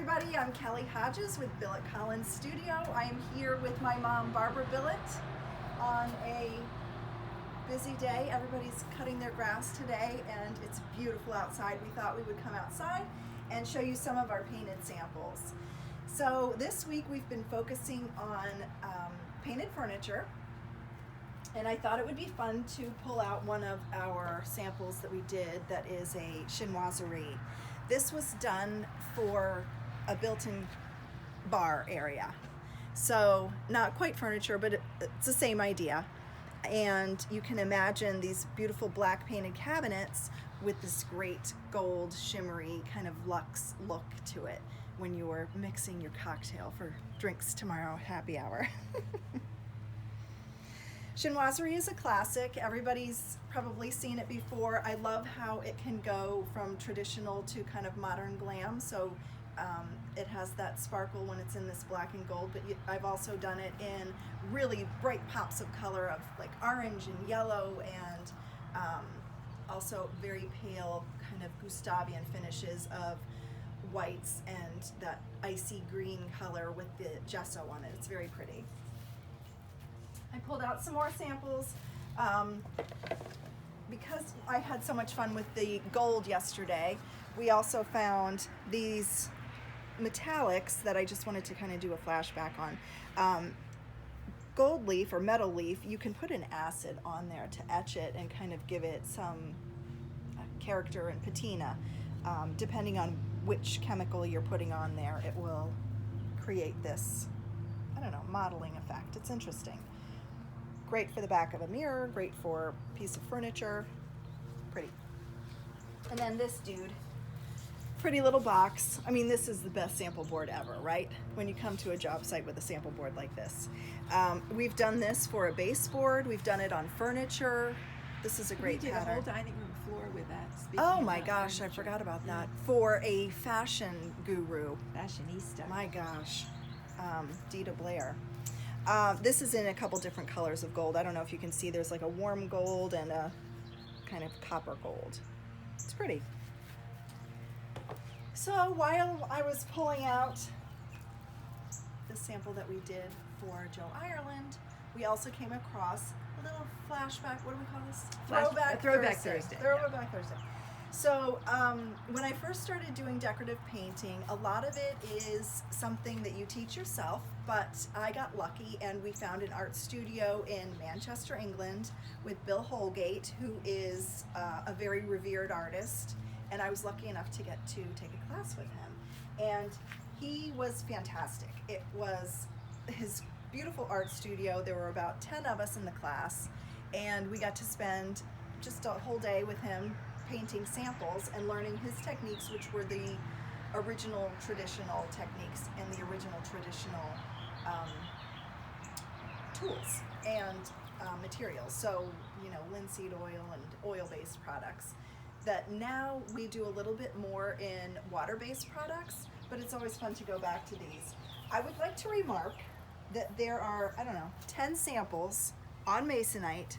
everybody, I'm Kelly Hodges with Billet Collins Studio. I am here with my mom, Barbara Billet, on a busy day. Everybody's cutting their grass today and it's beautiful outside. We thought we would come outside and show you some of our painted samples. So this week we've been focusing on painted furniture, and I thought it would be fun to pull out one of our samples that we did that is a chinoiserie. This was done for a built-in bar area. So not quite furniture, but it's the same idea. And you can imagine these beautiful black painted cabinets with this great gold shimmery kind of luxe look to it when you're mixing your cocktail for drinks tomorrow happy hour. Chinoiserie is a classic. Everybody's probably seen it before. I love how it can go from traditional to kind of modern glam. So it has that sparkle when it's in this black and gold, but I've also done it in really bright pops of color of like orange and yellow, and also very pale kind of Gustavian finishes of whites and that icy green color with the gesso on it. It's very pretty. I pulled out some more samples because I had so much fun with the gold yesterday. We also found these metallics that I just wanted to kind of do a flashback on. Gold leaf or metal leaf, you can put an acid on there to etch it and kind of give it some character and patina. Depending on which chemical you're putting on there, it will create this, I don't know, modeling effect. It's interesting. Great for the back of a mirror, great for a piece of furniture, pretty. And then this dude, pretty little box. I mean, this is the best sample board ever, right? When you come to a job site with a sample board like this. We've done this for a baseboard, we've done it on furniture. This is a great pattern. We did a whole dining room floor with that. Oh my gosh, I forgot about that. For a fashion guru. Fashionista. My gosh, Dita Blair. This is in a couple different colors of gold. I don't know if you can see, there's like a warm gold and a kind of copper gold. It's pretty. So while I was pulling out the sample that we did for Joe Ireland, we also came across a little flashback, what do we call this? Throwback Thursday. Throwback Thursday. So when I first started doing decorative painting, a lot of it is something that you teach yourself, but I got lucky and we found an art studio in Manchester, England with Bill Holgate, who is a very revered artist, and I was lucky enough to get to take a class with him. And he was fantastic. It was his beautiful art studio. There were about 10 of us in the class, and we got to spend just a whole day with him painting samples and learning his techniques, which were the original traditional techniques and the original traditional tools and materials. So, you know, linseed oil and oil-based products that now we do a little bit more in water-based products, but it's always fun to go back to these. I would like to remark that there are, I don't know, 10 samples on Masonite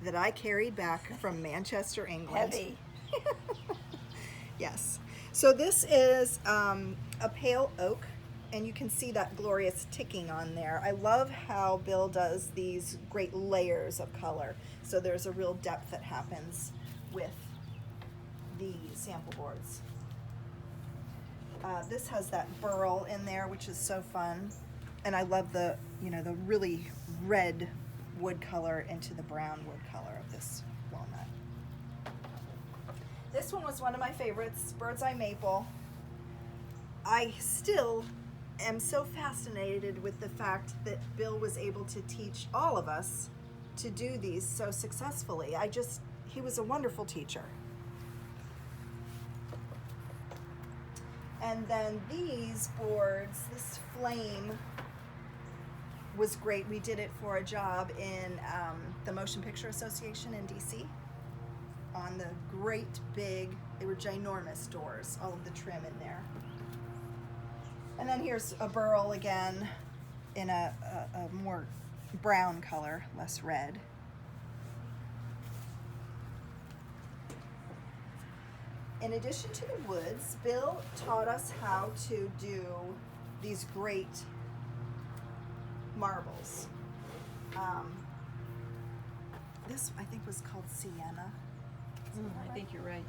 that I carried back from Manchester, England. Heavy. Yes. So this is a pale oak, and you can see that glorious ticking on there. I love how Bill does these great layers of color. So there's a real depth that happens with the sample boards. This has that burl in there, which is so fun. And I love the, you know, the really red wood color into the brown wood color of this walnut. This one was one of my favorites, Bird's Eye Maple. I still am so fascinated with the fact that Bill was able to teach all of us to do these so successfully. He was a wonderful teacher. And then these boards, this flame was great. We did it for a job in the Motion Picture Association in DC on the great big, they were ginormous doors, all of the trim in there. And then here's a burl again in a more brown color, less red. in addition to the woods, Bill taught us how to do these great marbles. This I think was called sienna. I think you're right.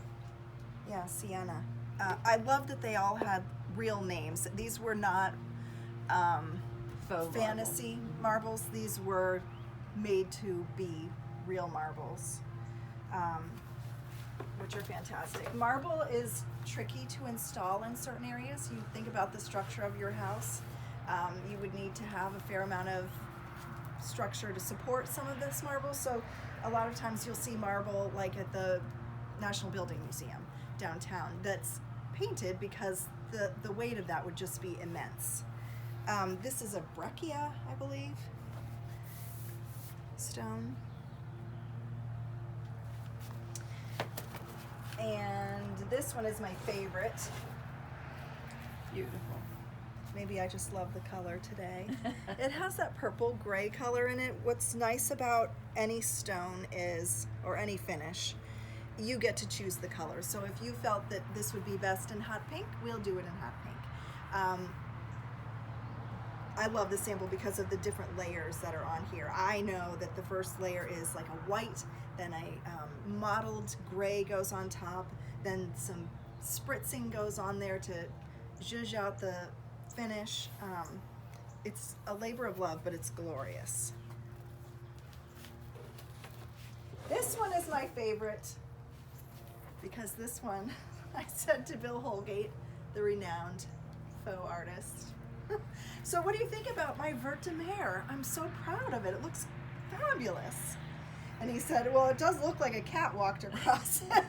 Yeah, sienna. I love that they all had real names. These were not Faux fantasy marbles. These were made to be real marbles, which are fantastic. Marble is tricky to install in certain areas. You think about the structure of your house. You would need to have a fair amount of structure to support some of this marble. So a lot of times you'll see marble like at the National Building Museum downtown that's painted because the weight of that would just be immense. This is a breccia, I believe, stone. And this one is my favorite. Beautiful. Maybe I just love the color today. It has that purple gray color in it. What's nice about any stone is, or any finish, you get to choose the color. So if you felt that this would be best in hot pink, we'll do it in hot pink. I love the sample because of the different layers that are on here. I know that the first layer is like a white, then a mottled gray goes on top, then some spritzing goes on there to zhuzh out the finish. It's a labor of love, but it's glorious. This one is my favorite because this one I said to Bill Holgate, the renowned faux artist. So what do you think about my vert de mer? I'm so proud of it. It looks fabulous. And he said, well, it does look like a cat walked across it.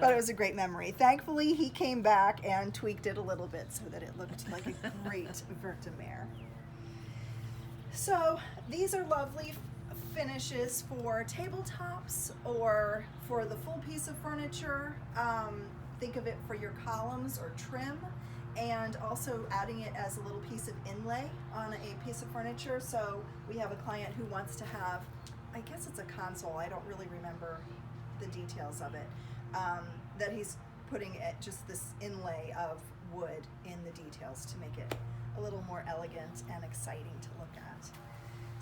But it was a great memory. Thankfully, he came back and tweaked it a little bit so that it looked like a great vert de mer. So these are lovely finishes for tabletops or for the full piece of furniture. Think of it for your columns or trim, and also adding it as a little piece of inlay on a piece of furniture. So we have a client who wants to have, I guess it's a console, I don't really remember the details of it, that he's putting it, just this inlay of wood in the details to make it a little more elegant and exciting to look at.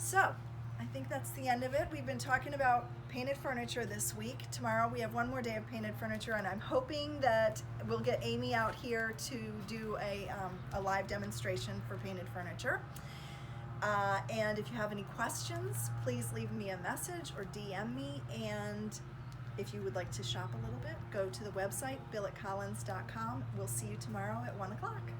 So I think that's the end of it. We've been talking about painted furniture this week. Tomorrow we have one more day of painted furniture, and I'm hoping that we'll get Amy out here to do a live demonstration for painted furniture. And if you have any questions, please leave me a message or DM me. And if you would like to shop a little bit, go to the website, billetcollins.com. We'll see you tomorrow at 1 o'clock.